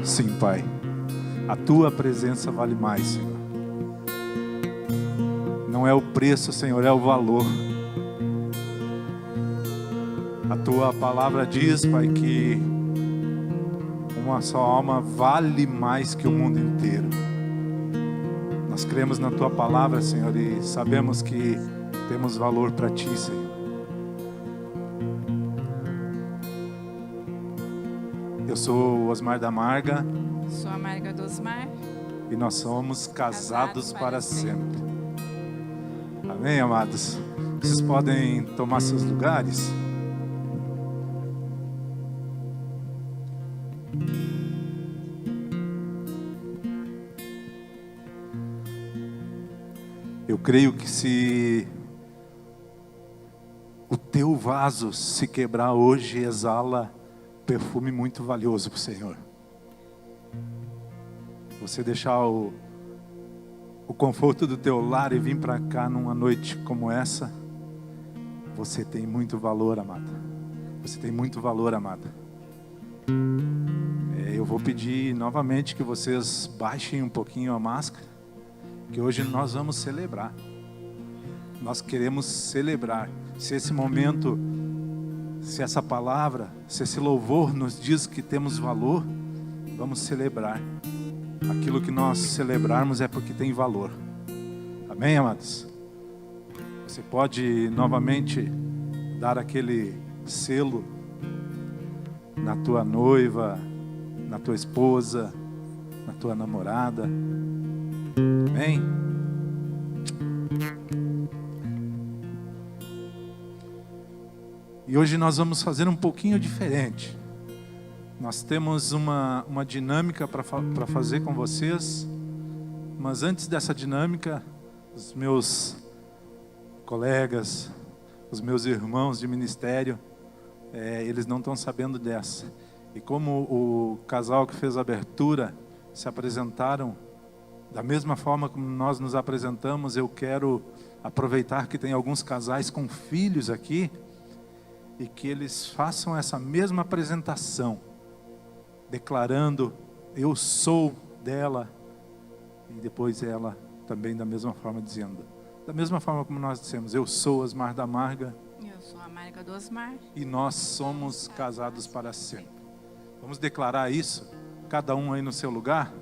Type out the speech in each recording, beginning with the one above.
Sim, Pai. A Tua presença vale mais, Senhor. Não é o preço, Senhor, é o valor. A Tua palavra diz, Pai, que uma só alma vale mais que o mundo inteiro. Nós cremos na Tua palavra, Senhor, e sabemos que temos valor para Ti, Senhor. Eu sou o Osmar da Marga. Sou a Marga do Osmar. E nós somos casados para sempre. Amém, amados? Vocês podem tomar seus lugares? Eu creio que se o teu vaso se quebrar hoje, exala perfume muito valioso para o Senhor. Você deixar o conforto do teu lar e vir para cá numa noite como essa, você tem muito valor, amada. Você tem muito valor, amada. Eu vou pedir novamente que vocês baixem um pouquinho a máscara, que hoje nós vamos celebrar. Nós queremos celebrar. Se esse momento, se essa palavra, se esse louvor nos diz que temos valor, vamos celebrar. Aquilo que nós celebrarmos é porque tem valor. Amém, amados? Você pode novamente dar aquele selo na tua noiva, na tua esposa, na tua namorada. Amém? E hoje nós vamos fazer um pouquinho diferente. Nós temos uma dinâmica para fazer com vocês, mas antes dessa dinâmica, os meus colegas, os meus irmãos de ministério, eles não estão sabendo dessa. E como o casal que fez a abertura se apresentaram da mesma forma como nós nos apresentamos, eu quero aproveitar que tem alguns casais com filhos aqui e que eles façam essa mesma apresentação, declarando, eu sou dela, e depois ela também da mesma forma dizendo, da mesma forma como nós dissemos, eu sou Osmar da Marga. Eu sou a Marga do Osmar. E nós somos casados para sempre. Vamos declarar isso, cada um aí no seu lugar.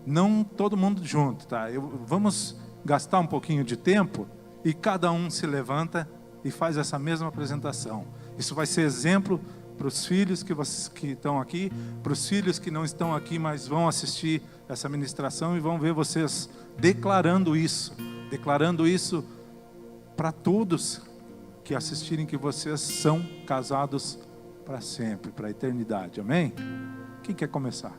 Não todo mundo junto, tá? Vamos gastar um pouquinho de tempo e cada um se levanta e faz essa mesma apresentação. Isso vai ser exemplo para os filhos que estão aqui, para os filhos que não estão aqui, mas vão assistir essa ministração e vão ver vocês declarando isso para todos que assistirem, que vocês são casados para sempre, para a eternidade. Amém? Quem quer começar?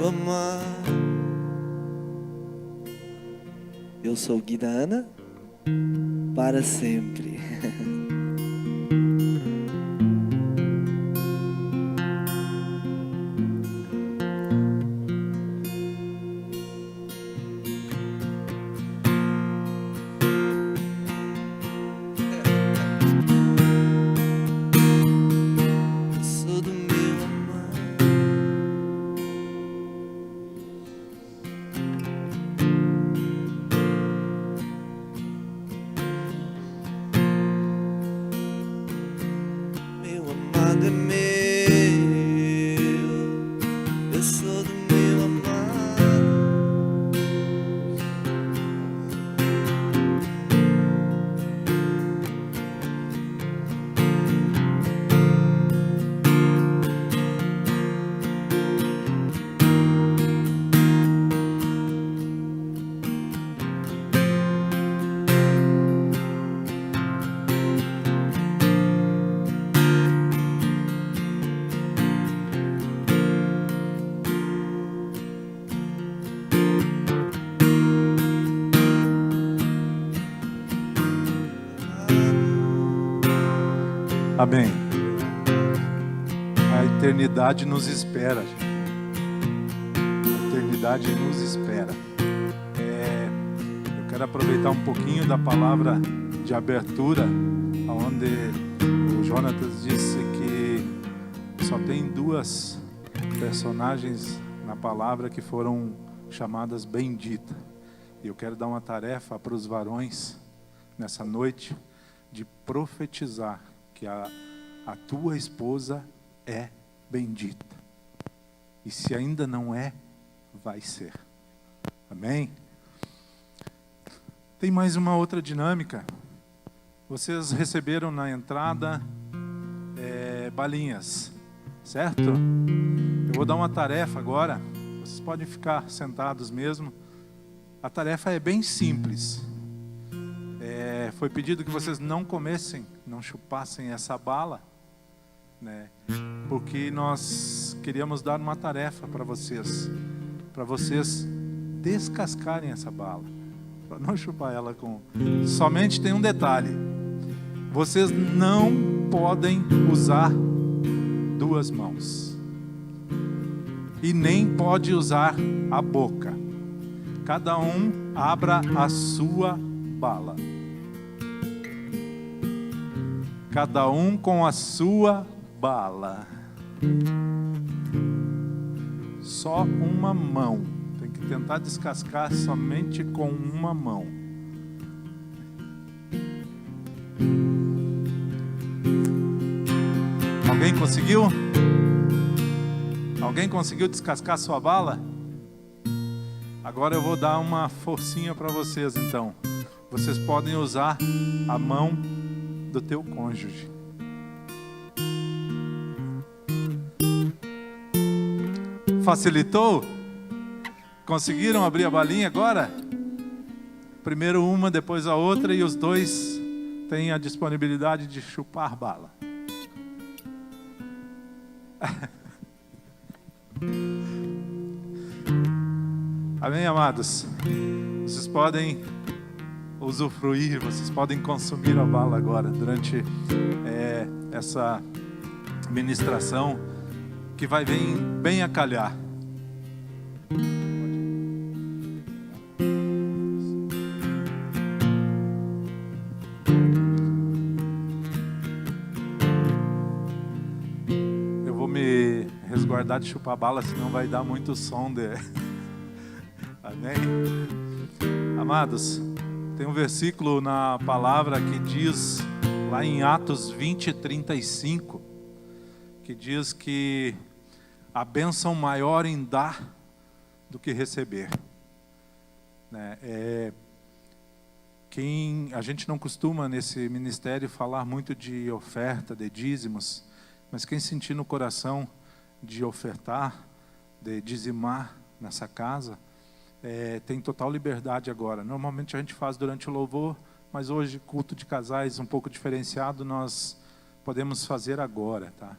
amar. Eu sou Gui da Ana, para sempre. Eu sou do meu amar. Meu amado é meu, eu sou do meu amado. Amém. A eternidade nos espera. A eternidade nos espera. Eu quero aproveitar um pouquinho da palavra de abertura, onde o Jonatas disse que só tem duas personagens na palavra que foram chamadas bendita. E eu quero dar uma tarefa para os varões nessa noite de profetizar que a tua esposa é bendita. E se ainda não é, vai ser. Amém? Tem mais uma outra dinâmica. Vocês receberam na entrada balinhas, certo? Eu vou dar uma tarefa agora. Vocês podem ficar sentados mesmo. A tarefa é bem simples. Foi pedido que vocês não comessem, não chupassem essa bala, né? Porque nós queríamos dar uma tarefa para vocês descascarem essa bala, para não chupar ela com... Somente tem um detalhe: vocês não podem usar duas mãos e nem pode usar a boca. Cada um abra a sua bala. Cada um com a sua bala. Só uma mão. Tem que tentar descascar somente com uma mão. Alguém conseguiu? Alguém conseguiu descascar sua bala? Agora eu vou dar uma forcinha para vocês então. Vocês podem usar a mão do teu cônjuge. Facilitou? Conseguiram abrir a balinha agora? Primeiro uma, depois a outra, e os dois têm a disponibilidade de chupar bala. Amém, amados? Vocês podem usufruir, vocês podem consumir a bala agora, durante essa ministração, que vai bem a calhar. Eu vou me resguardar de chupar bala, senão vai dar muito som de... Amém? Amados, tem um versículo na palavra que diz, lá em Atos 20:35, que diz que a bênção maior em dar do que receber. A gente não costuma nesse ministério falar muito de oferta, de dízimos, mas quem sentir no coração de ofertar, de dizimar nessa casa, tem total liberdade agora. Normalmente a gente faz durante o louvor, mas hoje, culto de casais um pouco diferenciado, nós podemos fazer agora, tá?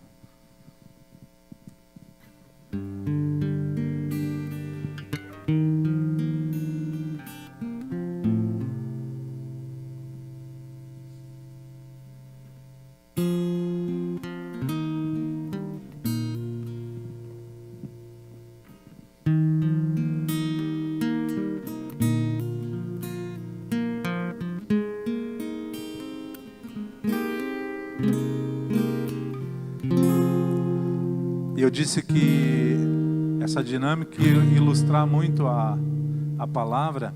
E eu disse que essa dinâmica ia ilustrar muito a palavra.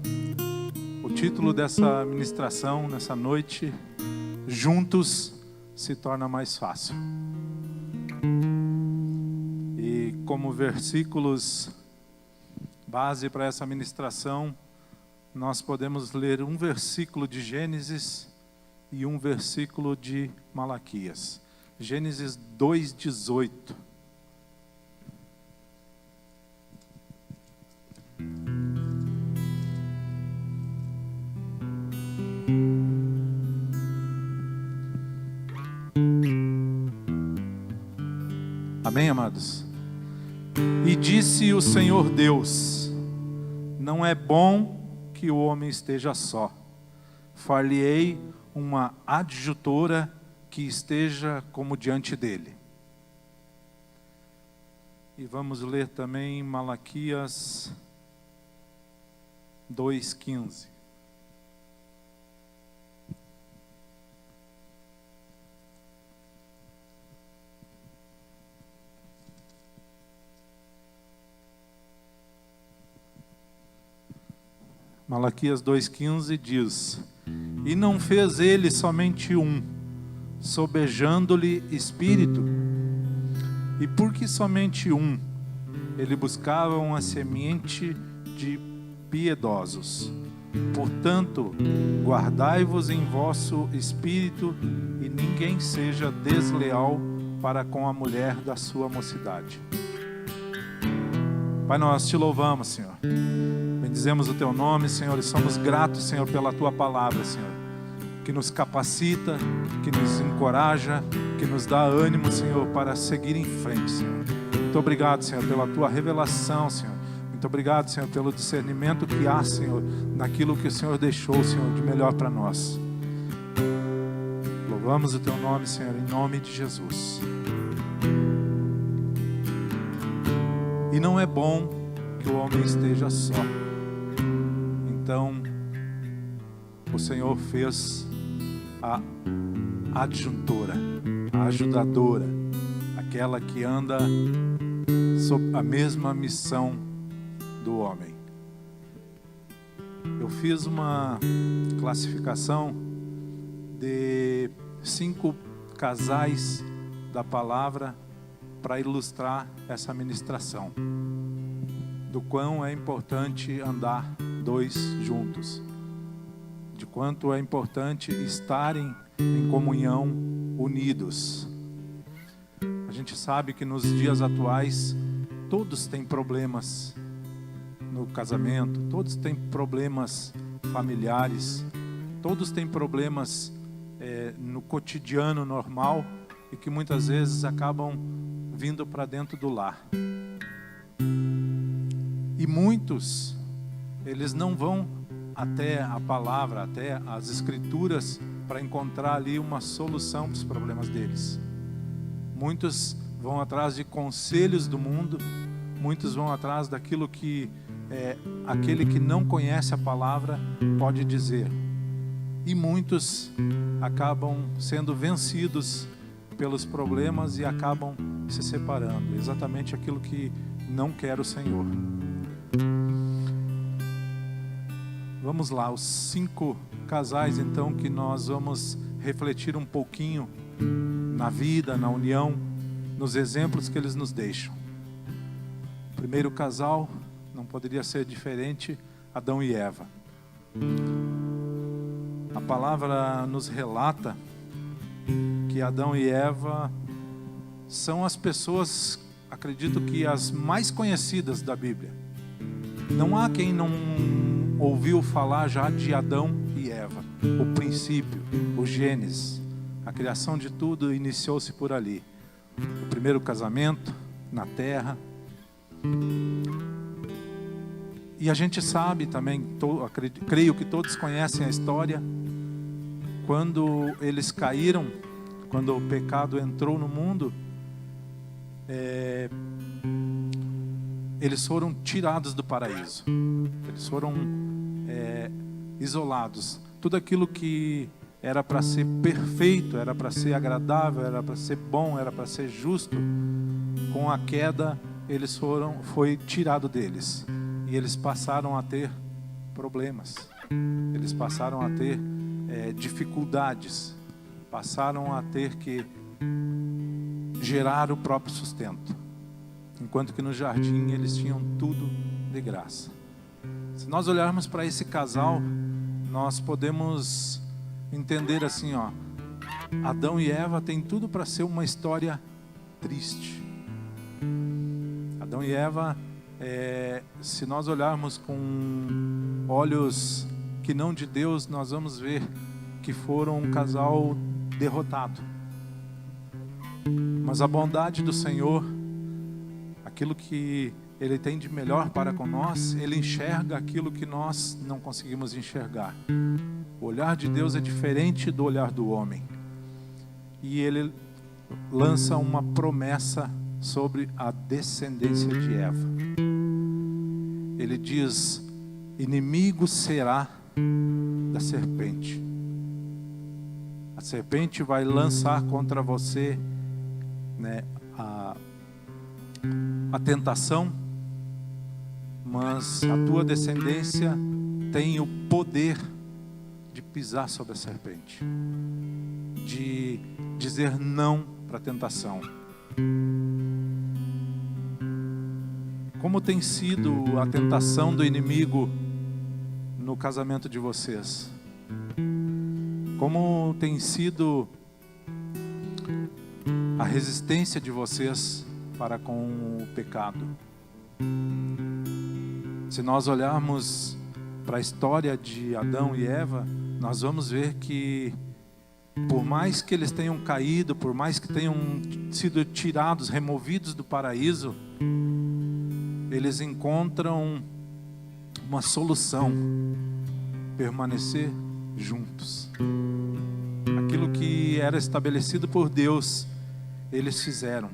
O título dessa ministração nessa noite: Juntos se torna mais fácil. E como versículos base para essa ministração, nós podemos ler um versículo de Gênesis e um versículo de Malaquias. Gênesis 2:18. Amém, amados? E disse o Senhor Deus: não é bom que o homem esteja só. Far-lhe-ei uma adjutora que esteja como diante dele. E vamos ler também Malaquias 2:15. Malaquias 2:15 diz: e não fez ele somente um, sobejando-lhe espírito. E por que somente um? Ele buscava uma semente de piedosos. Portanto, guardai-vos em vosso espírito, e ninguém seja desleal para com a mulher da sua mocidade. Pai, nós te louvamos, Senhor. Bendizemos o teu nome, Senhor, e somos gratos, Senhor, pela tua palavra, Senhor, que nos capacita, que nos encoraja, que nos dá ânimo, Senhor, para seguir em frente, Senhor. Muito obrigado, Senhor, pela tua revelação, Senhor. Muito obrigado, Senhor, pelo discernimento que há, Senhor, naquilo que o Senhor deixou, Senhor, de melhor para nós. Louvamos o teu nome, Senhor, em nome de Jesus. E não é bom que o homem esteja só. Então, o Senhor fez a adjuntora, a ajudadora, aquela que anda sob a mesma missão do homem. Eu fiz uma classificação de 5 casais da palavra para ilustrar essa ministração, do quão é importante andar 2 juntos, de quanto é importante estarem em comunhão unidos. A gente sabe que nos dias atuais todos têm problemas no casamento, todos têm problemas familiares, todos têm problemas no cotidiano normal, e que muitas vezes acabam vindo para dentro do lar. E muitos, eles não vão até a palavra, até as escrituras, para encontrar ali uma solução para os problemas deles. Muitos vão atrás de conselhos do mundo, muitos vão atrás daquilo que aquele que não conhece a palavra pode dizer. E muitos acabam sendo vencidos pelos problemas e acabam se separando. Exatamente aquilo que não quer o Senhor. Vamos lá, os 5 casais então que nós vamos refletir um pouquinho na vida, na união, nos exemplos que eles nos deixam. O primeiro casal não poderia ser diferente, Adão e Eva. A palavra nos relata que Adão e Eva são as pessoas, acredito que as mais conhecidas da Bíblia. Não há quem não ouviu falar já de Adão e Eva. O princípio, o Gênesis, a criação de tudo iniciou-se por ali. O primeiro casamento na terra. E a gente sabe também, creio que todos conhecem a história, quando eles caíram, quando o pecado entrou no mundo, eles foram tirados do paraíso, eles foram isolados. Tudo aquilo que era para ser perfeito, era para ser agradável, era para ser bom, era para ser justo, com a queda, foi tirado deles. E eles passaram a ter problemas. Eles passaram a ter dificuldades. Passaram a ter que gerar o próprio sustento. Enquanto que no jardim eles tinham tudo de graça. Se nós olharmos para esse casal, nós podemos entender assim, ó, Adão e Eva têm tudo para ser uma história triste. Adão e Eva, se nós olharmos com olhos que não de Deus, nós vamos ver que foram um casal derrotado. Mas a bondade do Senhor, aquilo que Ele tem de melhor para com nós, Ele enxerga aquilo que nós não conseguimos enxergar. O olhar de Deus é diferente do olhar do homem. E Ele lança uma promessa sobre a descendência de Eva. Ele diz: inimigo será da serpente. A serpente vai lançar contra você, né, a tentação, mas a tua descendência tem o poder de pisar sobre a serpente, de dizer não para a tentação. Como tem sido a tentação do inimigo no casamento de vocês? Como tem sido a resistência de vocês para com o pecado? Se nós olharmos para a história de Adão e Eva, nós vamos ver que por mais que eles tenham caído, por mais que tenham sido tirados, removidos do paraíso, eles encontram uma solução: permanecer juntos. Aquilo que era estabelecido por Deus, eles fizeram.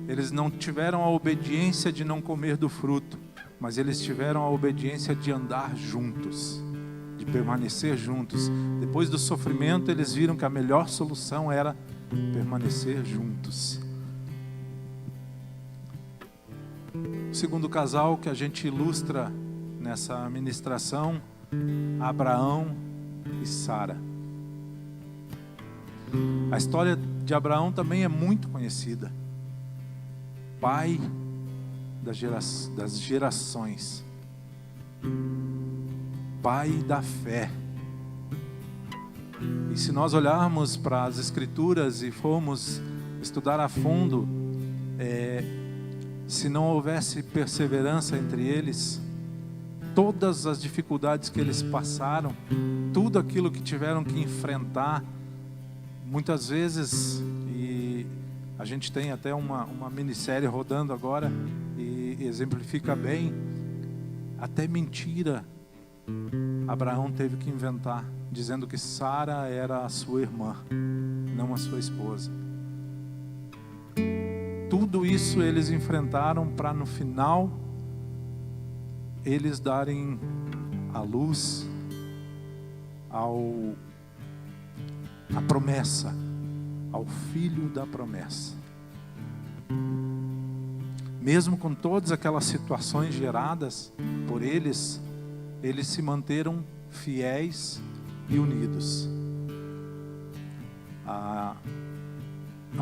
Eles não tiveram a obediência de não comer do fruto, mas eles tiveram a obediência de andar juntos, de permanecer juntos. Depois do sofrimento, eles viram que a melhor solução era permanecer juntos. O segundo casal que a gente ilustra nessa ministração, Abraão e Sara. A história de Abraão também é muito conhecida. Pai das gerações. Pai da fé. E se nós olharmos para as Escrituras e formos estudar a fundo, se não houvesse perseverança entre eles, todas as dificuldades que eles passaram, tudo aquilo que tiveram que enfrentar, muitas vezes, e a gente tem até uma minissérie rodando agora, e exemplifica bem, até mentira Abraão teve que inventar, dizendo que Sara era a sua irmã, não a sua esposa. Tudo isso eles enfrentaram para no final eles darem a luz à promessa, ao filho da promessa. Mesmo com todas aquelas situações geradas por eles, eles se manteram fiéis e unidos. A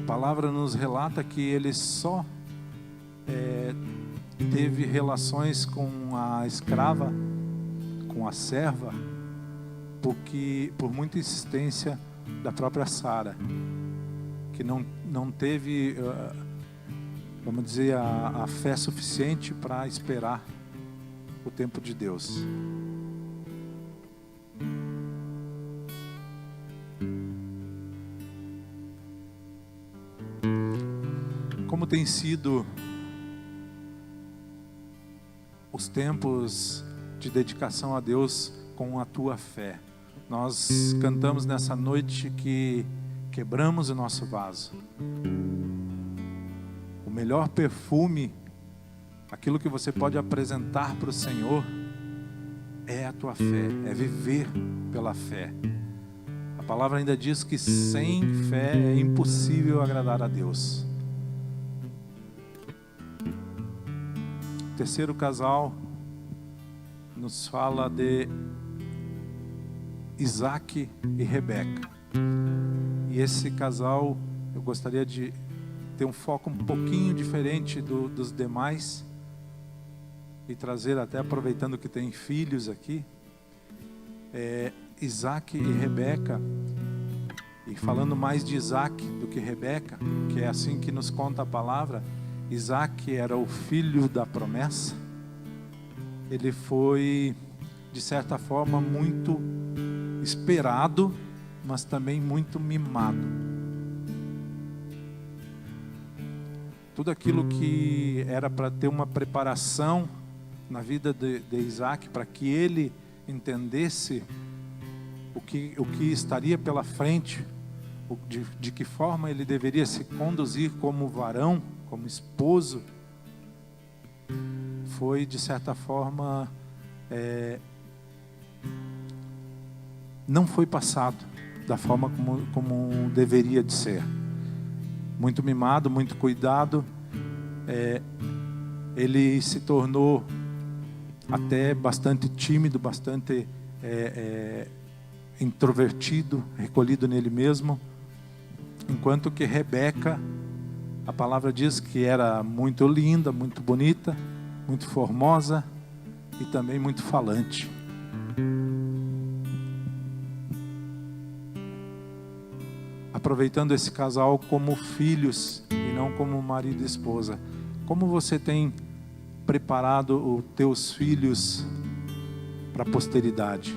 palavra nos relata que ele só teve relações com a escrava, com a serva, porque por muita insistência da própria Sara, que não teve, vamos dizer, a fé suficiente para esperar o tempo de Deus. Como tem sido os tempos de dedicação a Deus com a tua fé? Nós cantamos nessa noite que quebramos o nosso vaso. O melhor perfume, aquilo que você pode apresentar para o Senhor, é a tua fé, é viver pela fé. A palavra ainda diz que sem fé é impossível agradar a Deus. terceiro casal nos fala de Isaac e Rebeca. E esse casal, eu gostaria de ter um foco um pouquinho diferente dos demais e trazer, até aproveitando que tem filhos aqui, Isaac e Rebeca, e falando mais de Isaac do que Rebeca, que é assim que nos conta a palavra. Isaac era o filho da promessa. Ele foi, de certa forma, muito esperado, mas também muito mimado. Tudo aquilo que era para ter uma preparação na vida de Isaac, para que ele entendesse o que estaria pela frente, de que forma ele deveria se conduzir como varão, como esposo, foi, de certa forma, não foi passado da forma como deveria de ser. Muito mimado, muito cuidado. Ele se tornou até bastante tímido, bastante introvertido, recolhido nele mesmo. Enquanto que Rebeca, a palavra diz que era muito linda, muito bonita, muito formosa e também muito falante. Aproveitando esse casal como filhos e não como marido e esposa, como você tem preparado os teus filhos para a posteridade?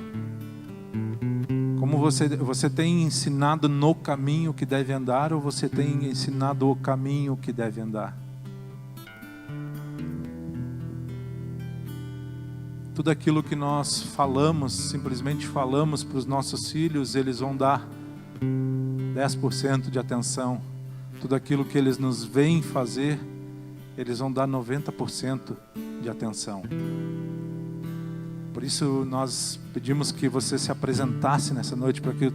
Como você tem ensinado no caminho que deve andar, ou você tem ensinado o caminho que deve andar? Tudo aquilo que nós falamos, simplesmente falamos para os nossos filhos, eles vão dar 10% de atenção. Tudo aquilo que eles nos veem fazer, eles vão dar 90% de atenção. Por isso nós pedimos que você se apresentasse nessa noite, para que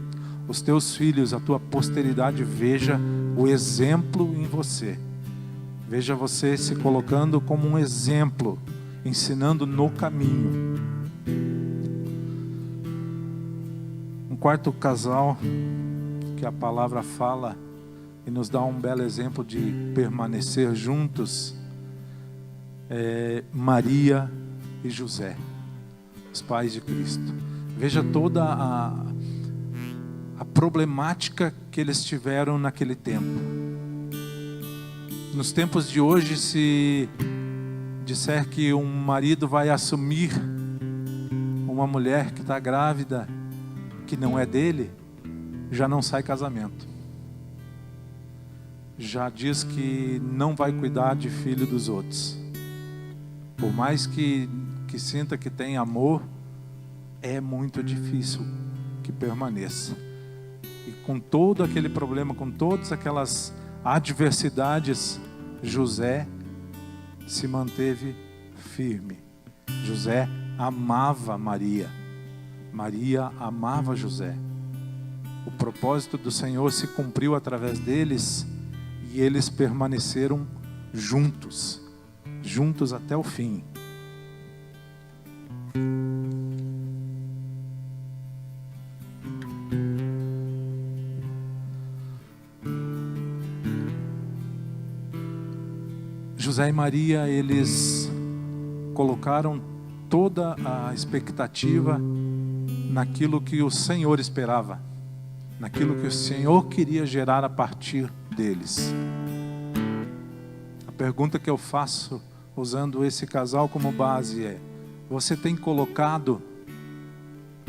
os teus filhos, a tua posteridade, veja o exemplo em você. Veja você se colocando como um exemplo, ensinando no caminho. Um quarto casal que a palavra fala e nos dá um belo exemplo de permanecer juntos é Maria e José, os pais de Cristo. Veja toda a problemática que eles tiveram naquele tempo. Nos tempos de hoje, se disser que um marido vai assumir uma mulher que está grávida, que não é dele, já não sai casamento. Já diz que não vai cuidar de filho dos outros. Por mais que sinta que tem amor, é muito difícil que permaneça. E com todo aquele problema, com todas aquelas adversidades, José se manteve firme. José amava Maria. Maria amava José. O propósito do Senhor se cumpriu através deles e eles permaneceram juntos até o fim. José e Maria, eles colocaram toda a expectativa naquilo que o Senhor esperava, naquilo que o Senhor queria gerar a partir deles. A pergunta que eu faço, usando esse casal como base, é: você tem colocado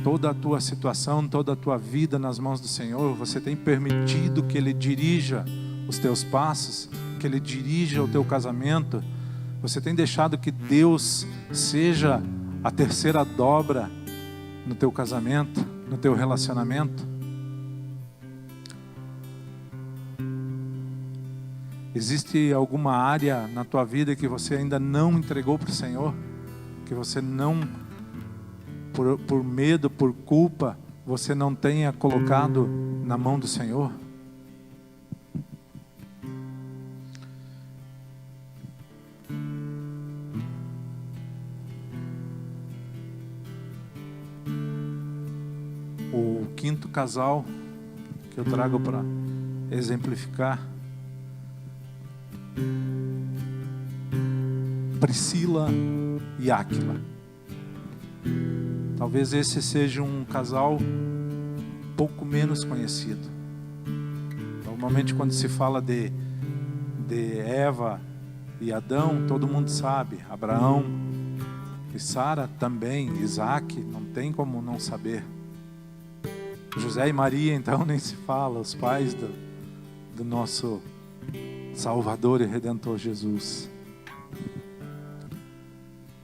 toda a tua situação, toda a tua vida nas mãos do Senhor? Você tem permitido que Ele dirija os teus passos, que Ele dirija o teu casamento? Você tem deixado que Deus seja a terceira dobra no teu casamento, no teu relacionamento? Existe alguma área na tua vida que você ainda não entregou para o Senhor? Que você não, por medo, por culpa, você não tenha colocado na mão do Senhor? quinto casal que eu trago para exemplificar. Priscila e Áquila. Talvez esse seja um casal pouco menos conhecido. Normalmente quando se fala de Eva e Adão, todo mundo sabe. Abraão e Sara também, Isaac, não tem como não saber. José e Maria, então, nem se fala, os pais do nosso Salvador e Redentor Jesus.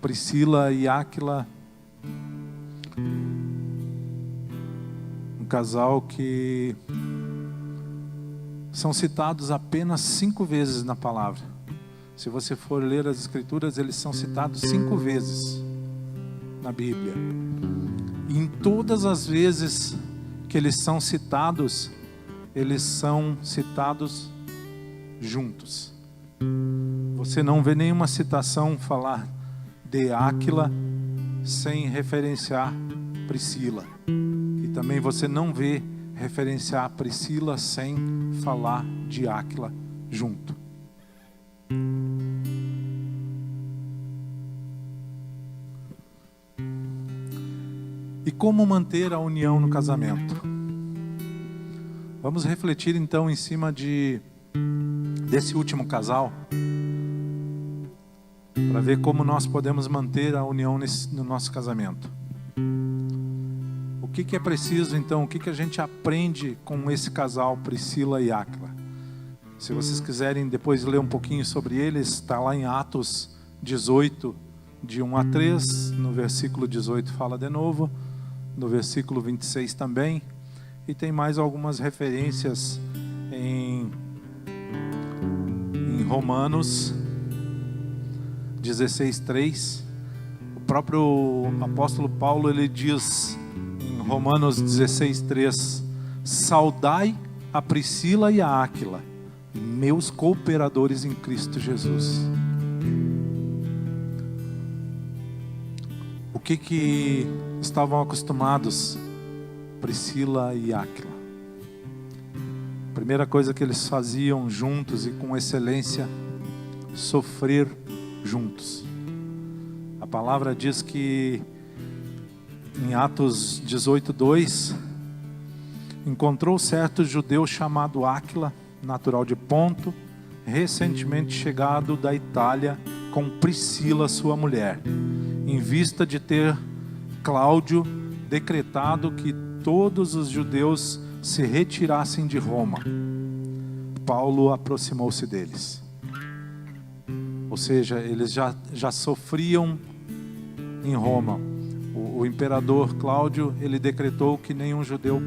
Priscila e Áquila, um casal que são citados apenas 5 vezes na palavra. Se você for ler as Escrituras, eles são citados 5 vezes na Bíblia. E em todas as vezes que eles são citados juntos. Você não vê nenhuma citação falar de Áquila sem referenciar Priscila. E também você não vê referenciar Priscila sem falar de Áquila junto. E como manter a união no casamento? Vamos refletir então em cima desse último casal, para ver como nós podemos manter a união no nosso casamento. O que é preciso então? O que a gente aprende com esse casal, Priscila e Áquila? Se vocês quiserem depois ler um pouquinho sobre eles, está lá em Atos 18, de 1 a 3, no versículo 18 fala de novo, no versículo 26 também, e tem mais algumas referências em Romanos 16:3. O próprio apóstolo Paulo, ele diz em Romanos 16:3: saudai a Priscila e a Áquila, meus cooperadores em Cristo Jesus. O que estavam acostumados Priscila e Áquila? A primeira coisa que eles faziam juntos e com excelência, sofrer juntos. A palavra diz que em Atos 18:2, encontrou certo judeu chamado Áquila, natural de Ponto, recentemente chegado da Itália, com Priscila, sua mulher, em vista de ter Cláudio decretado que todos os judeus se retirassem de Roma. Paulo aproximou-se deles. Ou seja, eles já sofriam em Roma. O imperador Cláudio, ele decretou que nenhum judeu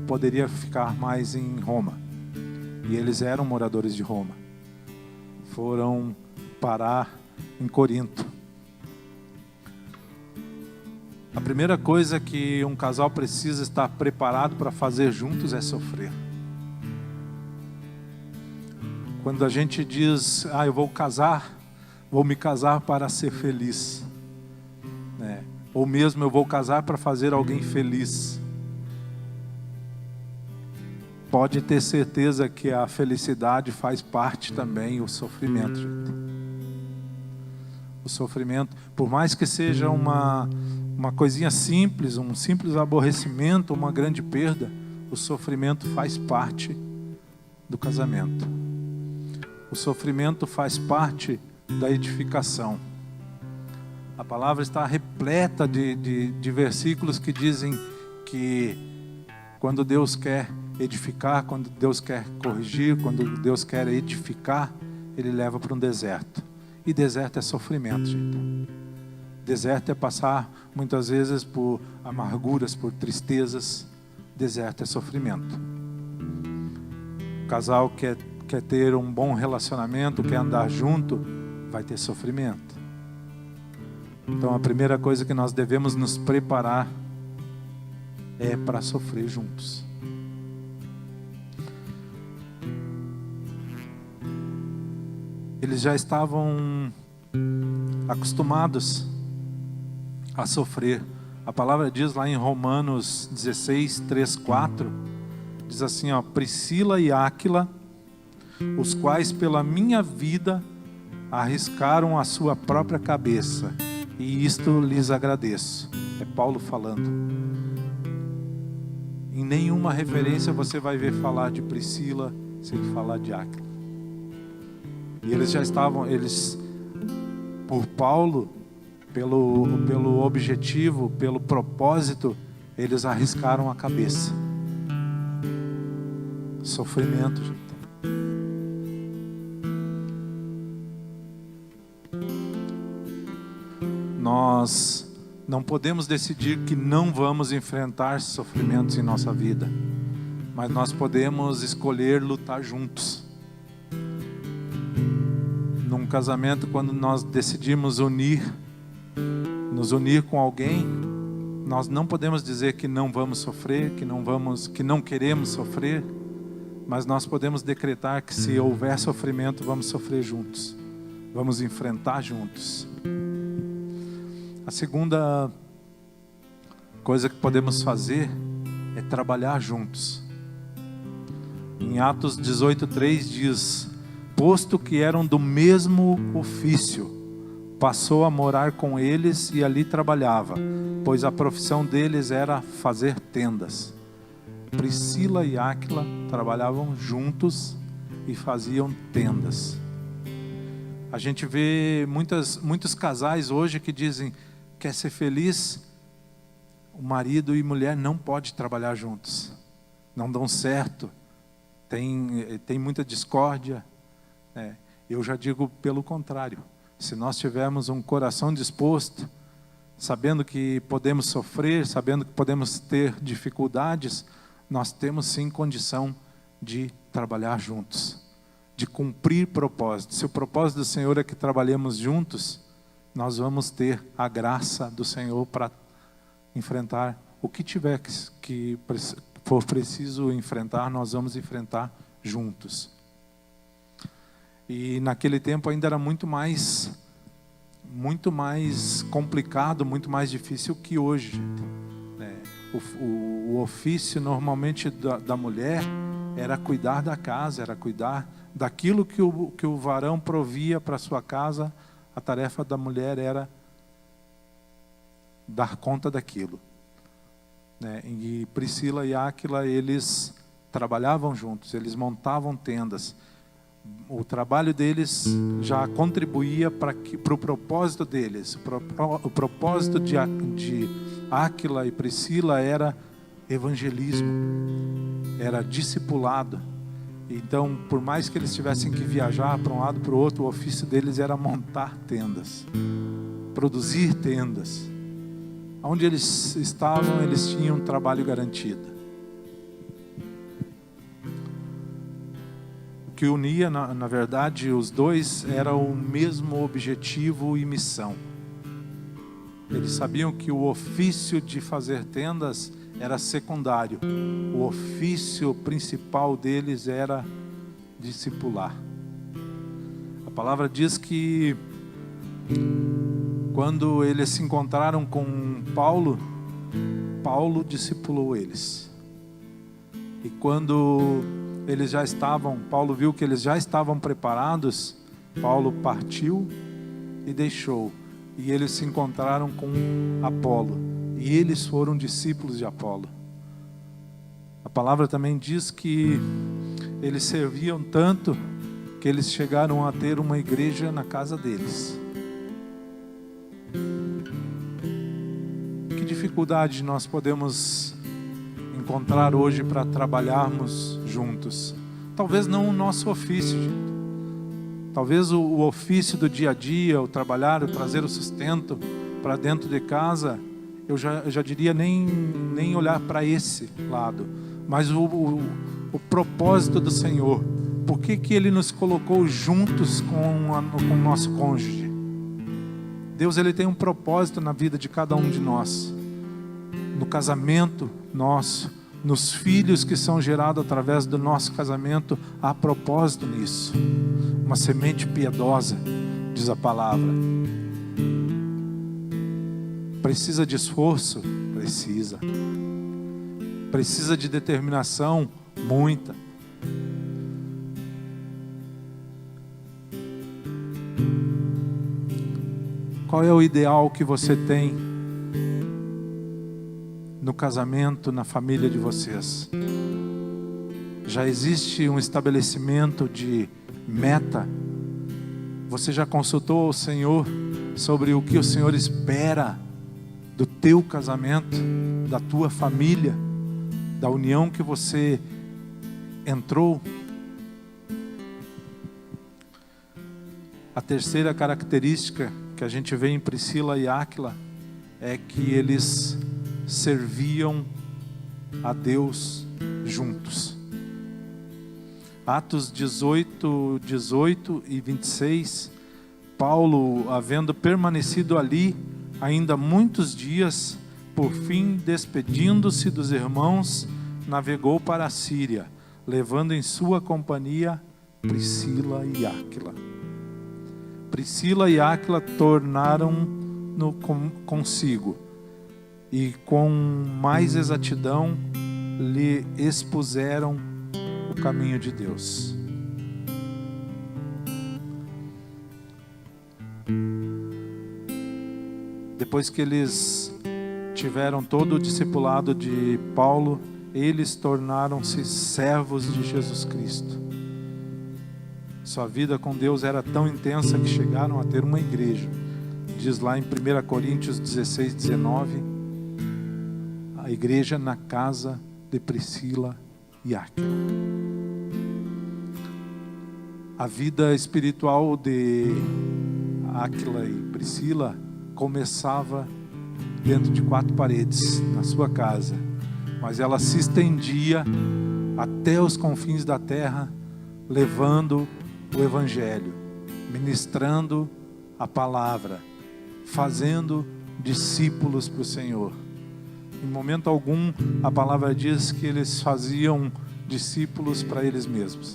poderia ficar mais em Roma. E eles eram moradores de Roma. Foram parar em Corinto. A primeira coisa que um casal precisa estar preparado para fazer juntos é sofrer. Quando a gente diz, eu vou me casar para ser feliz, né? Ou mesmo eu vou casar para fazer alguém feliz, pode ter certeza que a felicidade faz parte também o sofrimento, gente. O sofrimento, por mais que seja uma coisinha simples, um simples aborrecimento, uma grande perda, o sofrimento faz parte do casamento. O sofrimento faz parte da edificação. A palavra está repleta de versículos que dizem que quando Deus quer edificar, quando Deus quer corrigir, quando Deus quer edificar, Ele leva para um deserto. E deserto é sofrimento, gente. Deserto é passar muitas vezes por amarguras, por tristezas. Deserto é sofrimento. O casal quer ter um bom relacionamento, quer andar junto, vai ter sofrimento. Então a primeira coisa que nós devemos nos preparar é para sofrer juntos. Eles já estavam acostumados a sofrer A palavra diz lá em Romanos 16, 3, 4, diz assim, ó, Priscila e Áquila, os quais pela minha vida arriscaram a sua própria cabeça, e isto lhes agradeço. É Paulo falando. Em nenhuma referência você vai ver falar de Priscila sem falar de Áquila. E eles já estavam, por Paulo, pelo objetivo, pelo propósito, eles arriscaram a cabeça. Sofrimento, gente. Nós não podemos decidir que não vamos enfrentar sofrimentos em nossa vida, mas nós podemos escolher lutar juntos. Num casamento, quando nós decidimos nos unir com alguém, nós não podemos dizer que não vamos sofrer, que não queremos sofrer, mas nós podemos decretar que se houver sofrimento, vamos sofrer juntos, vamos enfrentar juntos. A segunda coisa que podemos fazer é trabalhar juntos. Em Atos 18:3 diz: posto que eram do mesmo ofício, passou a morar com eles e ali trabalhava, pois a profissão deles era fazer tendas. Priscila e Áquila trabalhavam juntos e faziam tendas. A gente vê muitos casais hoje que dizem: quer ser feliz? O marido e mulher não podem trabalhar juntos, não dão certo, tem muita discórdia. Eu já digo pelo contrário, se nós tivermos um coração disposto, sabendo que podemos sofrer, sabendo que podemos ter dificuldades, nós temos sim condição de trabalhar juntos, de cumprir propósito. Se o propósito do Senhor é que trabalhemos juntos, nós vamos ter a graça do Senhor para enfrentar o que tiver que for preciso enfrentar, nós vamos enfrentar juntos. E naquele tempo ainda era muito mais complicado, muito mais difícil que hoje. O ofício normalmente da mulher era cuidar da casa, era cuidar daquilo que o varão provia para sua casa. A tarefa da mulher era dar conta daquilo. E Priscila e Áquila, eles trabalhavam juntos, eles montavam tendas. O trabalho deles já contribuía para o propósito deles. O propósito de Áquila e Priscila era evangelismo, era discipulado. Então, por mais que eles tivessem que viajar para um lado para o outro, o ofício deles era montar tendas, produzir tendas. Onde eles estavam, eles tinham um trabalho garantido. O que unia, na verdade, os dois era o mesmo objetivo e missão. Eles sabiam que o ofício de fazer tendas era secundário. O ofício principal deles era discipular. A palavra diz que quando eles se encontraram com Paulo, Paulo discipulou eles. E quando eles já estavam, Paulo viu que eles já estavam preparados, Paulo partiu e deixou. E eles se encontraram com Apolo. E eles foram discípulos de Apolo. A palavra também diz que eles serviam tanto que eles chegaram a ter uma igreja na casa deles. Que dificuldade nós podemos encontrar hoje para trabalharmos juntos? Talvez não o nosso ofício, gente. Talvez o ofício do dia a dia, o trabalhar, o trazer o sustento para dentro de casa, eu já diria nem olhar para esse lado, mas o propósito do Senhor. Por que Ele nos colocou juntos com o nosso cônjuge? Deus, Ele tem um propósito na vida de cada um de nós, no casamento nosso, nos filhos que são gerados através do nosso casamento. Há propósito nisso, uma semente piedosa, diz a palavra. Precisa de esforço? Precisa. Precisa de determinação? Muita. Qual é o ideal que você tem no casamento, na família de vocês? Já existe um estabelecimento de meta? Você já consultou o Senhor sobre o que o Senhor espera do teu casamento, da tua família, da união que você entrou? A terceira característica que a gente vê em Priscila e Áquila é que eles serviam a Deus juntos. Atos 18 e 26, Paulo, havendo permanecido ali ainda muitos dias, por fim, despedindo-se dos irmãos, navegou para a Síria, levando em sua companhia Priscila e Áquila. Priscila e Áquila tornaram-no consigo e com mais exatidão lhe expuseram o caminho de Deus. Depois que eles tiveram todo o discipulado de Paulo, eles tornaram-se servos de Jesus Cristo. Sua vida com Deus era tão intensa que chegaram a ter uma igreja. Diz lá em 1 Coríntios 16, 19, a igreja na casa de Priscila e Áquila. A vida espiritual de Áquila e Priscila começava dentro de 4 paredes, na sua casa, mas ela se estendia até os confins da terra, levando o Evangelho, ministrando a palavra, fazendo discípulos para o Senhor. Em momento algum, a palavra diz que eles faziam discípulos para eles mesmos.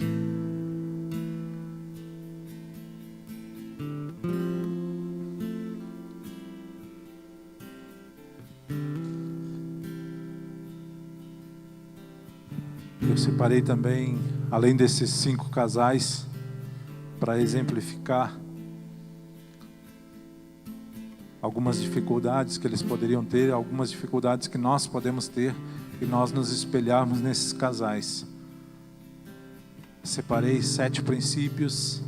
Eu separei também, além desses 5 casais, para exemplificar algumas dificuldades que eles poderiam ter, algumas dificuldades que nós podemos ter, e nós nos espelharmos nesses casais. Separei 7 princípios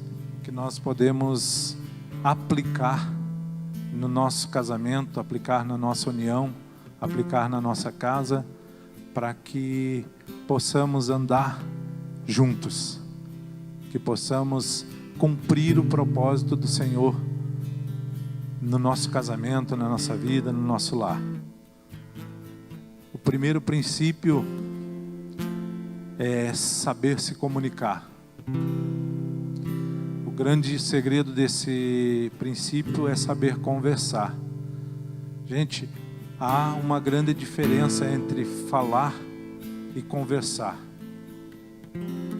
que nós podemos aplicar no nosso casamento, aplicar na nossa união, aplicar na nossa casa, para que possamos andar juntos, que possamos cumprir o propósito do Senhor no nosso casamento, na nossa vida, no nosso lar. O primeiro princípio é saber se comunicar. O grande segredo desse princípio é saber conversar. Gente, há uma grande diferença entre falar e conversar.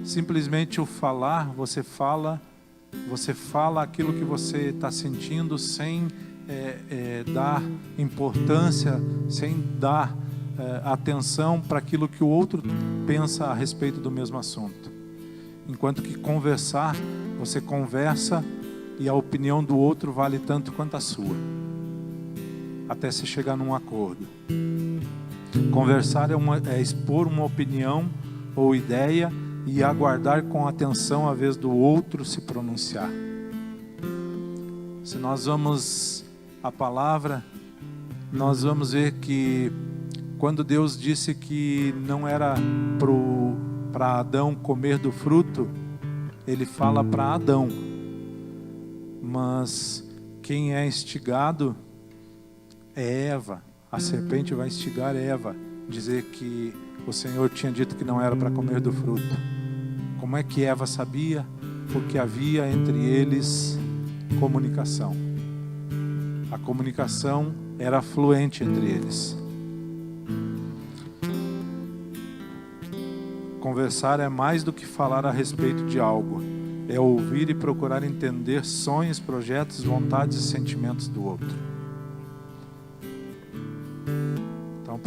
Simplesmente o falar, você fala aquilo que você está sentindo sem dar importância, sem dar atenção para aquilo que o outro pensa a respeito do mesmo assunto. Enquanto que conversar, você conversa e a opinião do outro vale tanto quanto a sua, até se chegar num acordo. Conversar é expor uma opinião ou ideia e aguardar com atenção a vez do outro se pronunciar. Se nós vamos à palavra, nós vamos ver que quando Deus disse que não era para Adão comer do fruto, Ele fala para Adão. Mas quem é instigado é Eva. A serpente vai instigar Eva, dizer que o Senhor tinha dito que não era para comer do fruto. Como é que Eva sabia? Porque havia entre eles comunicação. A comunicação era fluente entre eles. Conversar é mais do que falar a respeito de algo. É ouvir e procurar entender sonhos, projetos, vontades e sentimentos do outro.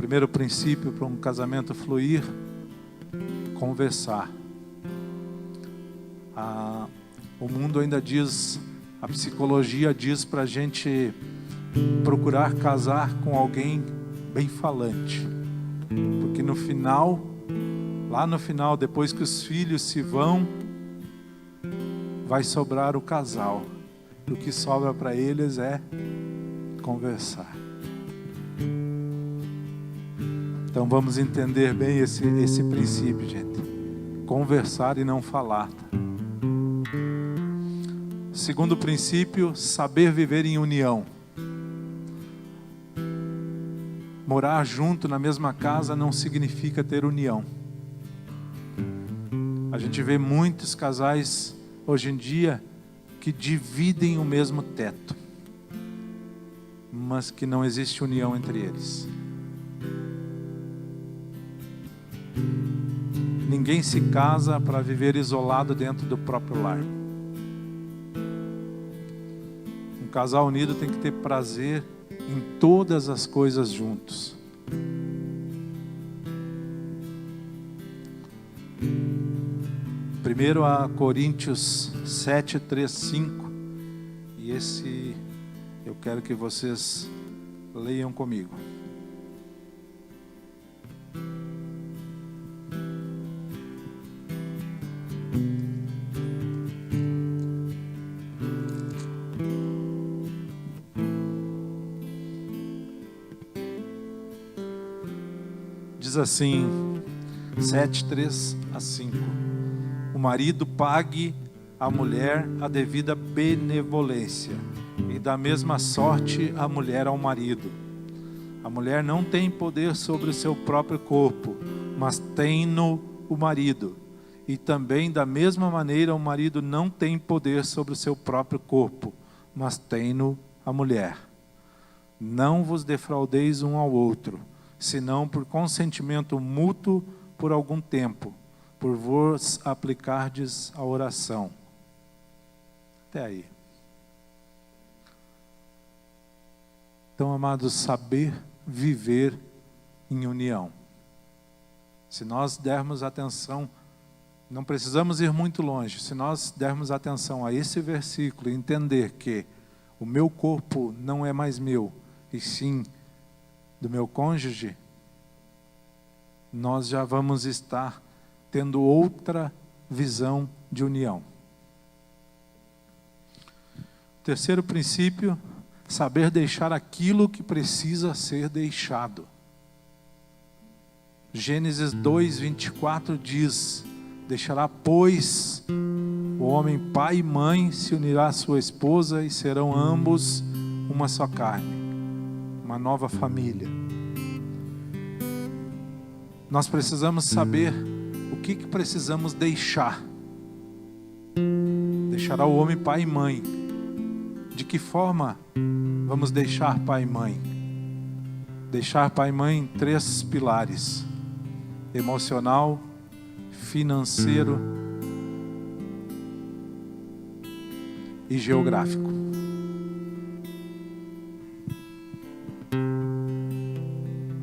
primeiro princípio para um casamento fluir: conversar. O mundo ainda diz, a psicologia diz para a gente procurar casar com alguém bem falante, porque no final, lá no final, depois que os filhos se vão, vai sobrar o casal. O que sobra para eles é conversar. Então vamos entender bem esse princípio, gente. Conversar e não falar. Segundo princípio, saber viver em união. Morar junto na mesma casa não significa ter união. A gente vê muitos casais hoje em dia que dividem o mesmo teto, mas que não existe união entre eles. Ninguém se casa para viver isolado dentro do próprio lar. Um casal unido tem que ter prazer em todas as coisas juntos. Primeiro a Coríntios 7, 3, 5. E esse eu quero que vocês leiam comigo. Diz assim, 7, 3 a 5. O marido pague à mulher a devida benevolência, e da mesma sorte a mulher ao marido. A mulher não tem poder sobre o seu próprio corpo, mas tem-no o marido. E também da mesma maneira o marido não tem poder sobre o seu próprio corpo, mas tem-no a mulher. Não vos defraudeis um ao outro, senão por consentimento mútuo por algum tempo, por vos aplicardes a oração. Até aí. Então, amados, saber viver em união. Se nós dermos atenção, não precisamos ir muito longe, se nós dermos atenção a esse versículo e entender que o meu corpo não é mais meu, e sim do meu cônjuge, nós já vamos estar tendo outra visão de união. Terceiro princípio, saber deixar aquilo que precisa ser deixado. Gênesis 2, 24 diz: deixará, pois, o homem pai e mãe, se unirá à sua esposa e serão ambos uma só carne, uma nova família. Nós precisamos saber o que precisamos deixar. Deixará o homem pai e mãe. De que forma vamos deixar pai e mãe? Deixar pai e mãe em 3 pilares: emocional, financeiro e geográfico.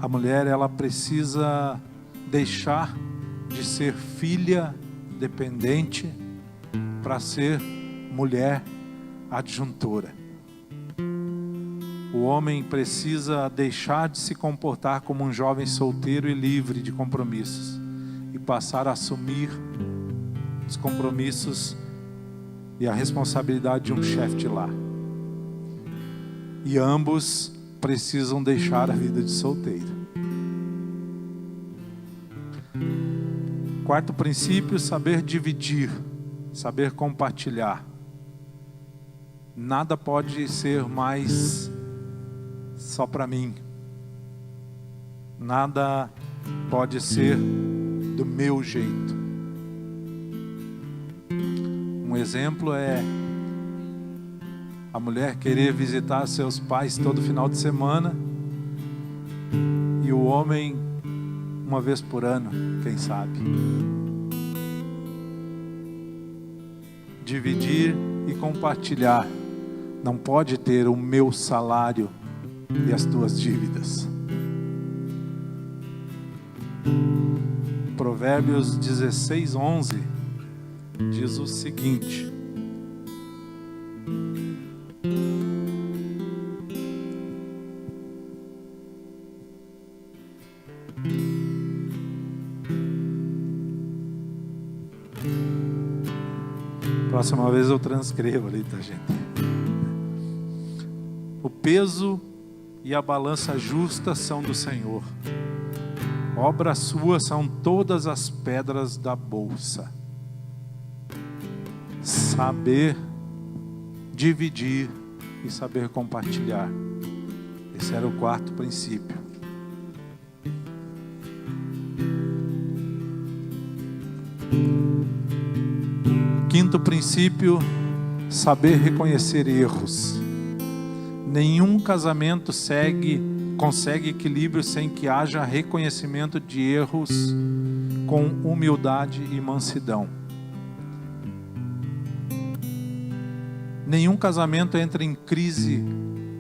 A mulher, ela precisa deixar de ser filha dependente para ser mulher adjuntora. O homem precisa deixar de se comportar como um jovem solteiro e livre de compromissos e passar a assumir os compromissos e a responsabilidade de um chefe de lar. E ambos precisam deixar a vida de solteiro. Quarto princípio, saber dividir, saber compartilhar. Nada pode ser mais só para mim. Nada pode ser do meu jeito. Um exemplo é a mulher querer visitar seus pais todo final de semana e o homem uma vez por ano, quem sabe. Dividir e compartilhar. Não pode ter o meu salário e as tuas dívidas. Provérbios 16:11 diz o seguinte: próxima vez eu transcrevo ali, tá, gente? O peso e a balança justa são do Senhor. Obra sua são todas as pedras da bolsa. Saber dividir e saber compartilhar. Esse era o quarto princípio. Quinto princípio, saber reconhecer erros. Nenhum casamento consegue equilíbrio sem que haja reconhecimento de erros com humildade e mansidão. Nenhum casamento entra em crise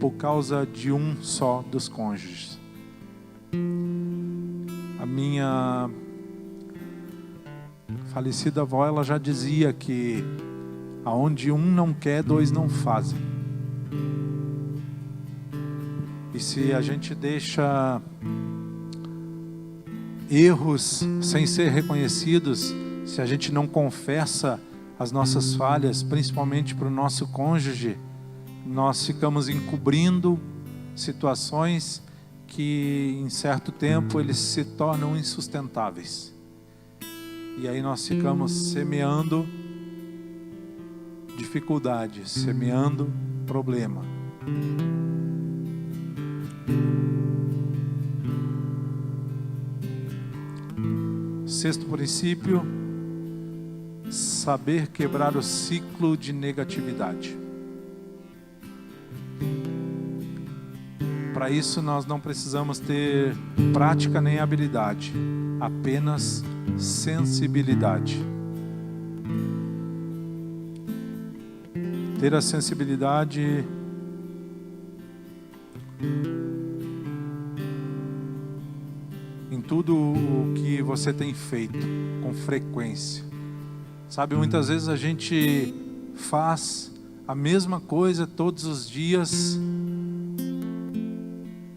por causa de um só dos cônjuges. A minha falecida avó, ela já dizia que aonde um não quer, dois não fazem. E se a gente deixa erros sem ser reconhecidos, se a gente não confessa as nossas falhas, principalmente para o nosso cônjuge, nós ficamos encobrindo situações que em certo tempo eles se tornam insustentáveis. E aí nós ficamos semeando dificuldade, semeando problema. Sexto princípio, saber quebrar o ciclo de negatividade. Para isso nós não precisamos ter prática nem habilidade, apenas sensibilidade. Ter a sensibilidade em tudo o que você tem feito com frequência. Sabe, muitas vezes a gente faz a mesma coisa todos os dias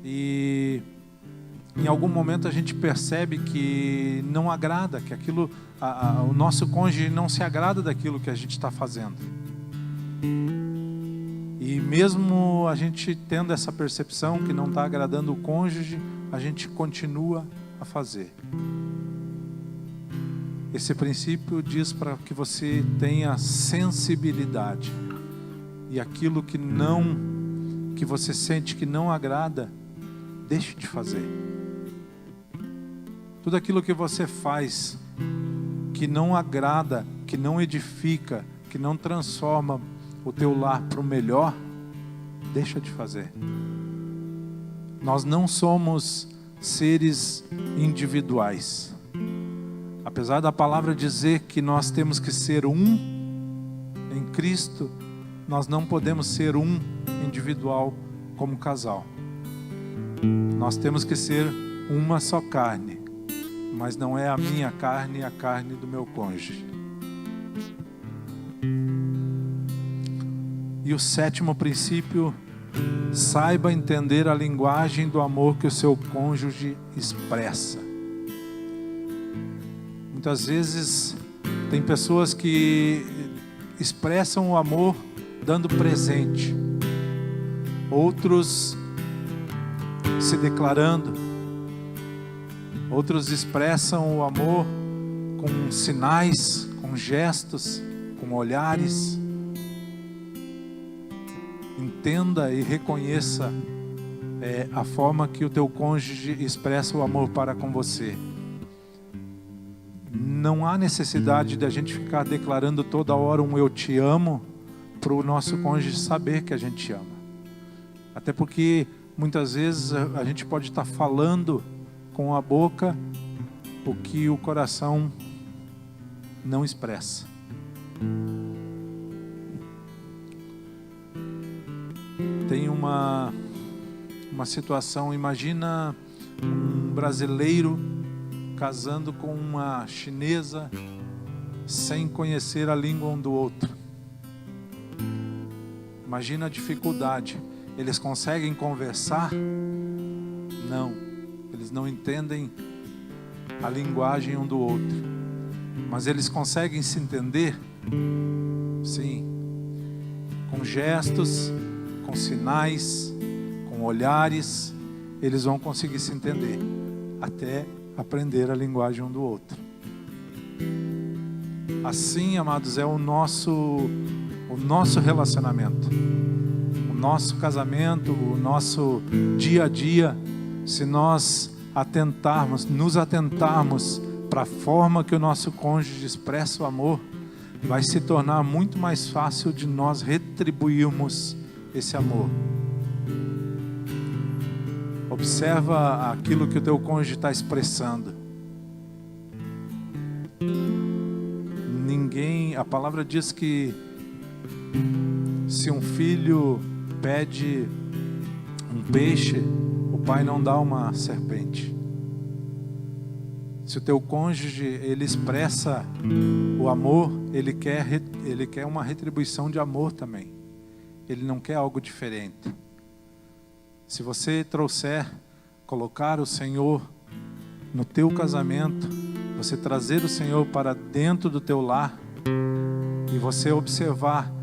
e em algum momento a gente percebe que não agrada, que aquilo, o nosso cônjuge não se agrada daquilo que a gente está fazendo. E mesmo a gente tendo essa percepção que não está agradando o cônjuge, a gente continua a fazer. Esse princípio diz para que você tenha sensibilidade. E aquilo que você sente que não agrada, deixe de fazer. Tudo aquilo que você faz que não agrada, que não edifica, que não transforma o teu lar para o melhor, deixa de fazer. Nós não somos seres individuais. Apesar da palavra dizer que nós temos que ser um em Cristo, nós não podemos ser um individual como casal. Nós temos que ser uma só carne, mas não é a minha carne e a carne do meu cônjuge. E o sétimo princípio, saiba entender a linguagem do amor que o seu cônjuge expressa. Muitas vezes tem pessoas que expressam o amor dando presente, outros se declarando, outros expressam o amor com sinais, com gestos, com olhares. Entenda e reconheça a forma que o teu cônjuge expressa o amor para com você. Não há necessidade de a gente ficar declarando toda hora um eu te amo para o nosso cônjuge saber que a gente ama. Até porque muitas vezes a gente pode estar falando com a boca o que o coração não expressa. Tem uma situação, imagina um brasileiro casando com uma chinesa sem conhecer a língua um do outro. Imagina a dificuldade. Eles conseguem conversar? Não. Eles não entendem a linguagem um do outro. Mas eles conseguem se entender? Sim. Com gestos, com sinais, com olhares, eles vão conseguir se entender. Até aprender a linguagem um do outro. Assim, amados, é o nosso relacionamento, o nosso casamento, o nosso dia a dia. Se nós nos atentarmos para a forma que o nosso cônjuge expressa o amor, vai se tornar muito mais fácil de nós retribuirmos esse amor. Observa aquilo que o teu cônjuge está expressando. A palavra diz que se um filho pede um peixe, o pai não dá uma serpente. Se o teu cônjuge, ele expressa o amor, ele quer uma retribuição de amor também. Ele não quer algo diferente. Se você colocar o Senhor no teu casamento, você trazer o Senhor para dentro do teu lar, e você observar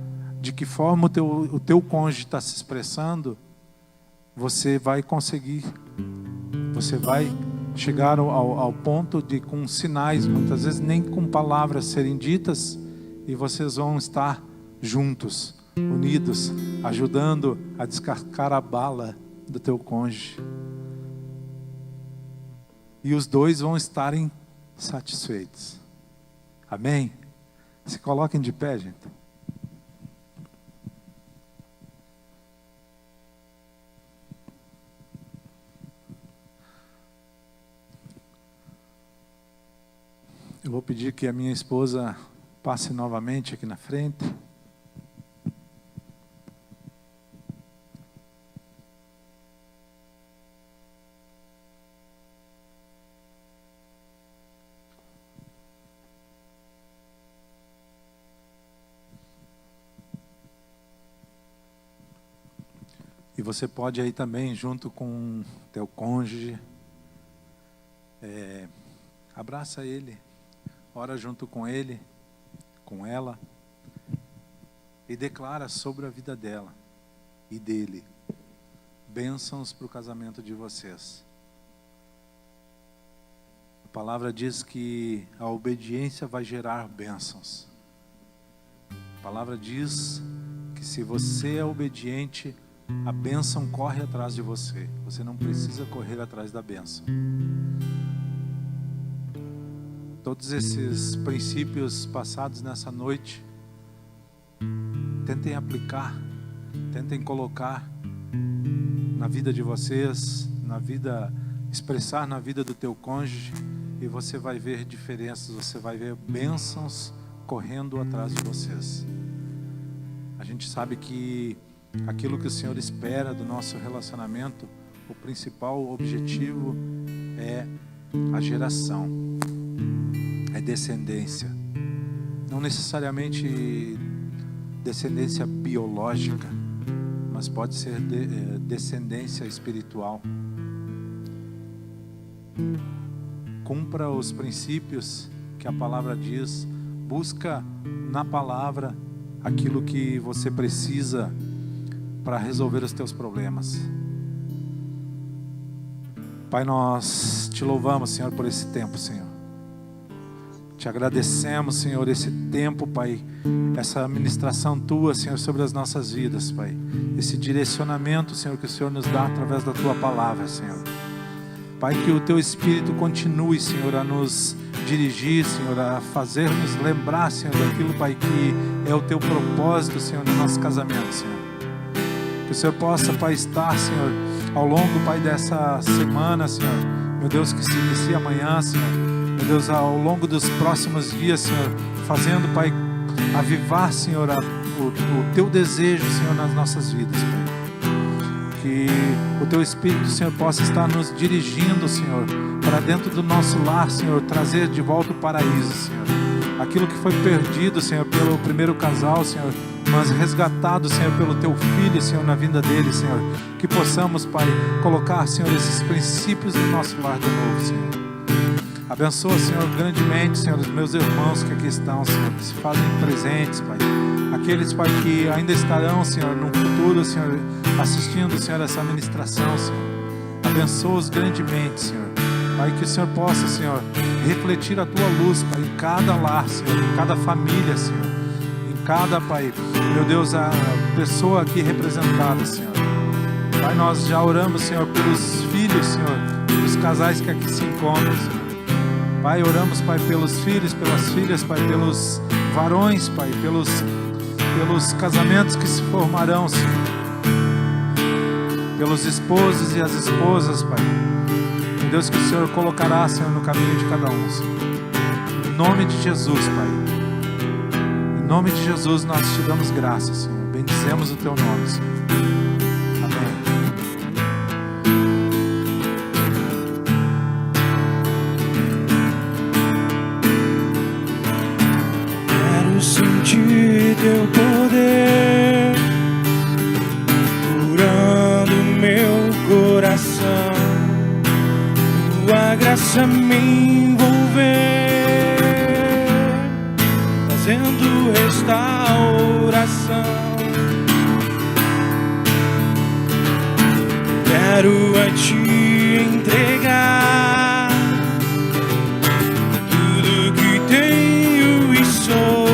de que forma o teu cônjuge está se expressando, você vai conseguir, você vai chegar ao ponto de, com sinais, muitas vezes nem com palavras serem ditas, e vocês vão estar juntos, unidos, ajudando a descascar a bala do teu cônjuge. E os dois vão estarem satisfeitos. Amém? Se coloquem de pé, gente. Eu vou pedir que a minha esposa passe novamente aqui na frente. E você pode aí também, junto com teu cônjuge, abraça ele, ora junto com ele, com ela, e declara sobre a vida dela e dele bênçãos para o casamento de vocês. A palavra diz que a obediência vai gerar bênçãos. A palavra diz que se você é obediente, a bênção corre atrás de você. Você não precisa correr atrás da bênção. Todos esses princípios passados nessa noite, tentem aplicar, tentem colocar na vida de vocês, expressar na vida do teu cônjuge, e você vai ver diferenças, você vai ver bênçãos correndo atrás de vocês. A gente sabe que aquilo que o Senhor espera do nosso relacionamento, o principal objetivo é a geração, é descendência. Não necessariamente descendência biológica, mas pode ser descendência espiritual. Cumpra os princípios que a palavra diz, busca na palavra aquilo que você precisa para resolver os teus problemas. Pai, nós te louvamos, Senhor, por esse tempo, Senhor. Te agradecemos, Senhor, esse tempo, Pai, essa ministração tua, Senhor, sobre as nossas vidas, Pai. Esse direcionamento, Senhor, que o Senhor nos dá através da tua palavra, Senhor. Pai, que o teu Espírito continue, Senhor, a nos dirigir, Senhor, a fazer-nos lembrar, Senhor, daquilo, Pai, que é o teu propósito, Senhor, no nosso casamento, Senhor. Que o Senhor possa, Pai, estar, Senhor, ao longo, Pai, dessa semana, Senhor, meu Deus, que se inicia amanhã, Senhor, meu Deus, ao longo dos próximos dias, Senhor, fazendo, Pai, avivar, Senhor, o teu desejo, Senhor, nas nossas vidas, Pai. Que o teu Espírito, Senhor, possa estar nos dirigindo, Senhor, para dentro do nosso lar, Senhor, trazer de volta o paraíso, Senhor. Aquilo que foi perdido, Senhor, pelo primeiro casal, Senhor, mas resgatado, Senhor, pelo Teu Filho, Senhor, na vinda dele, Senhor. Que possamos, Pai, colocar, Senhor, esses princípios no nosso lar de novo, Senhor. Abençoa, Senhor, grandemente, Senhor, os meus irmãos que aqui estão, Senhor, que se fazem presentes, Pai. Aqueles, Pai, que ainda estarão, Senhor, no futuro, Senhor, assistindo, Senhor, essa ministração, Senhor. Abençoa-os grandemente, Senhor. Pai, que o Senhor possa, Senhor, refletir a Tua luz, Pai, em cada lar, Senhor, em cada família, Senhor. Em cada, Pai, meu Deus, a pessoa aqui representada, Senhor. Pai, nós já oramos, Senhor, pelos filhos, Senhor, pelos casais que aqui se encontram, Senhor. Pai, oramos, Pai, pelos filhos, pelas filhas, Pai, pelos varões, Pai, pelos casamentos que se formarão, Senhor. Pelos esposos e as esposas, Pai. Meu Deus, que o Senhor colocará, Senhor, no caminho de cada um, Senhor. Em nome de Jesus, Pai. Em nome de Jesus, nós te damos graças, Senhor. Bendizemos o Teu nome, Senhor. Sentir Teu poder curando meu coração, Tua graça me envolver, trazendo restauração. Quero a Ti entregar tudo que tenho e sou,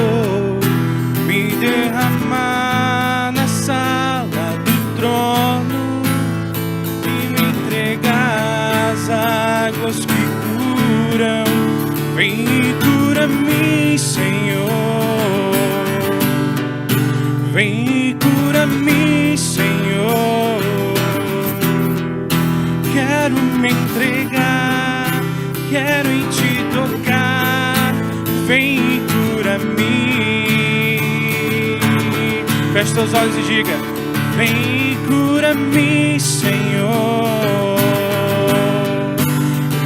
derramar na sala do trono e me entregar as águas que curam. Vem e cura-me, Senhor. Vem e cura-me, Senhor. Quero me entregar, quero em Ti tocar. Vem e cura-me. Feche teus olhos e diga: vem e cura-me, Senhor.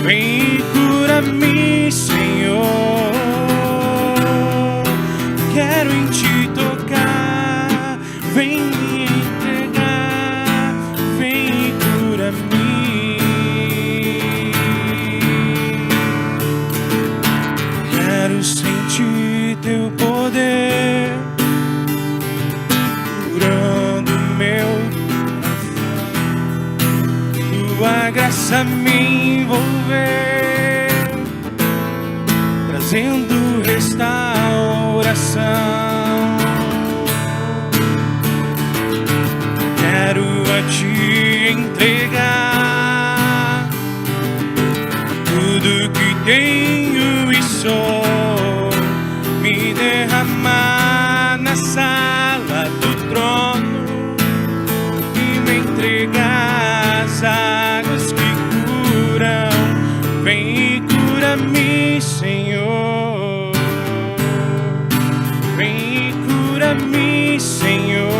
Vem e cura-me, Senhor. Quero em Ti tocar. Vem me entregar. Vem e cura-me. Quero sentir Teu poder curando meu coração, Tua graça me envolver, trazendo restauração. Quero a Ti entregar tudo que tenho e sou, me derramar na sala do trono e me entregar as águas que curam. Vem e cura-me, Senhor. Vem e cura-me, Senhor.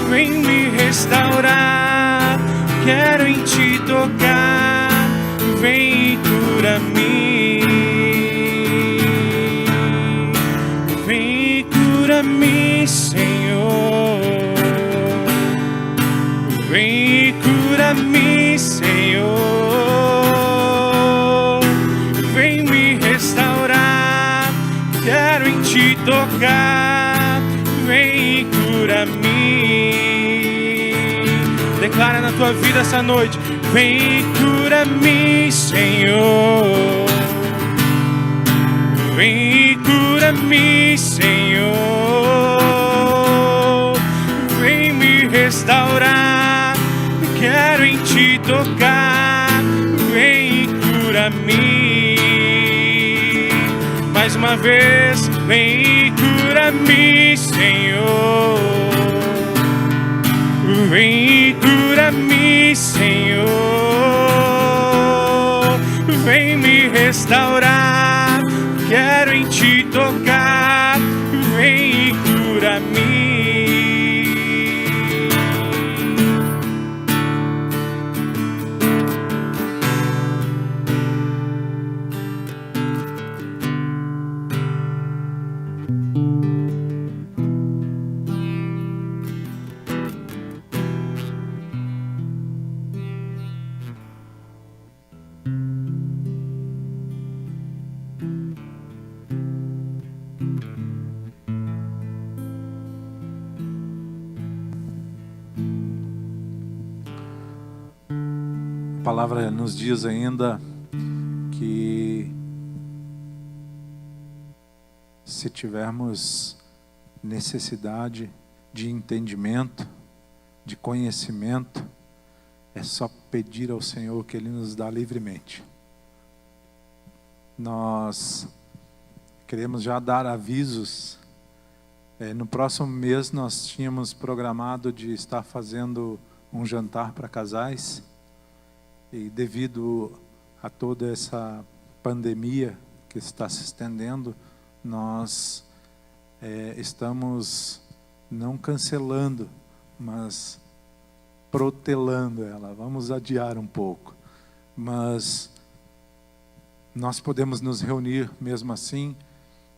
Vem me restaurar, quero em Ti tocar. Vem e cura-me. Vem e cura-me, Senhor. Vem e cura-me, Senhor. Vem me restaurar, quero em Ti tocar. Vem e cura-me. Declara na tua vida essa noite: vem e cura-me, Senhor. Vem e cura-me, Senhor. Vem me restaurar, quero em Ti tocar. Vem e cura-me. Mais uma vez, vem e cura-me, Senhor. Vem e cura-me, Senhor. Vem me restaurar, quero em Ti tocar. Vem e cura-me. A palavra nos diz ainda que se tivermos necessidade de entendimento, de conhecimento, é só pedir ao Senhor que Ele nos dá livremente. Nós queremos já dar avisos. No próximo mês nós tínhamos programado de estar fazendo um jantar para casais. E devido a toda essa pandemia que está se estendendo, nós estamos não cancelando, mas protelando ela. Vamos adiar um pouco. Mas nós podemos nos reunir mesmo assim.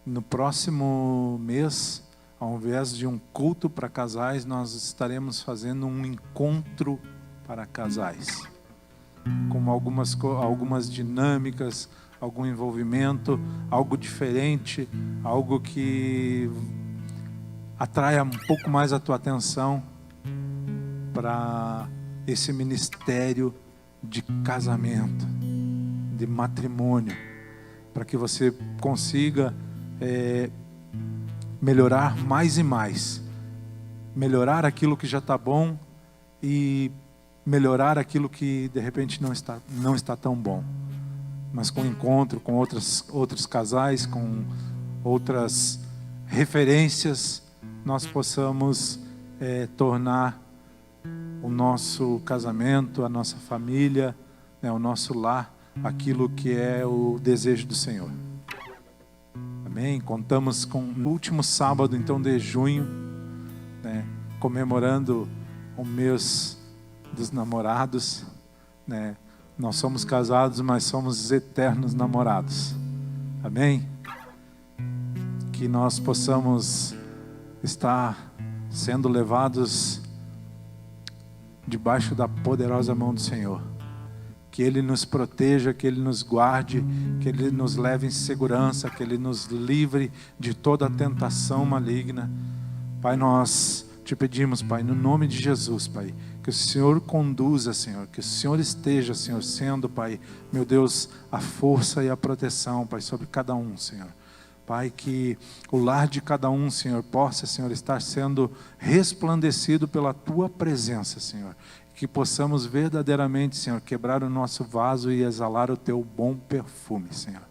No próximo mês, ao invés de um culto para casais, nós estaremos fazendo um encontro para casais, com algumas dinâmicas, algum envolvimento, algo diferente, algo que atraia um pouco mais a tua atenção para esse ministério de casamento, de matrimônio, para que você consiga melhorar mais e mais, melhorar aquilo que já está bom e melhorar aquilo que de repente não está tão bom, mas com encontro com outros casais, com outras referências, nós possamos tornar o nosso casamento, a nossa família, o nosso lar, aquilo que é o desejo do Senhor. Amém? Contamos com o último sábado então de junho, comemorando o mês dos namorados, Nós somos casados, mas somos eternos namorados. Amém? Que nós possamos estar sendo levados debaixo da poderosa mão do Senhor. Que Ele nos proteja, que Ele nos guarde, que Ele nos leve em segurança, que Ele nos livre de toda tentação maligna. Pai, nós te pedimos, Pai, no nome de Jesus, Pai, que o Senhor conduza, Senhor, que o Senhor esteja, Senhor, sendo, Pai, meu Deus, a força e a proteção, Pai, sobre cada um, Senhor. Pai, que o lar de cada um, Senhor, possa, Senhor, estar sendo resplandecido pela Tua presença, Senhor. Que possamos verdadeiramente, Senhor, quebrar o nosso vaso e exalar o Teu bom perfume, Senhor.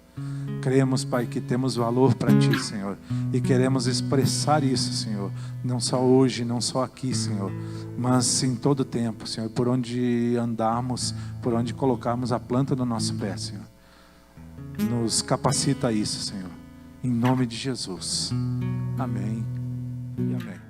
Cremos, Pai, que temos valor para Ti, Senhor, e queremos expressar isso, Senhor, não só hoje, não só aqui, Senhor, mas em todo tempo, Senhor, por onde andarmos, por onde colocarmos a planta do nosso pé, Senhor. Nos capacita a isso, Senhor, em nome de Jesus. Amém e amém.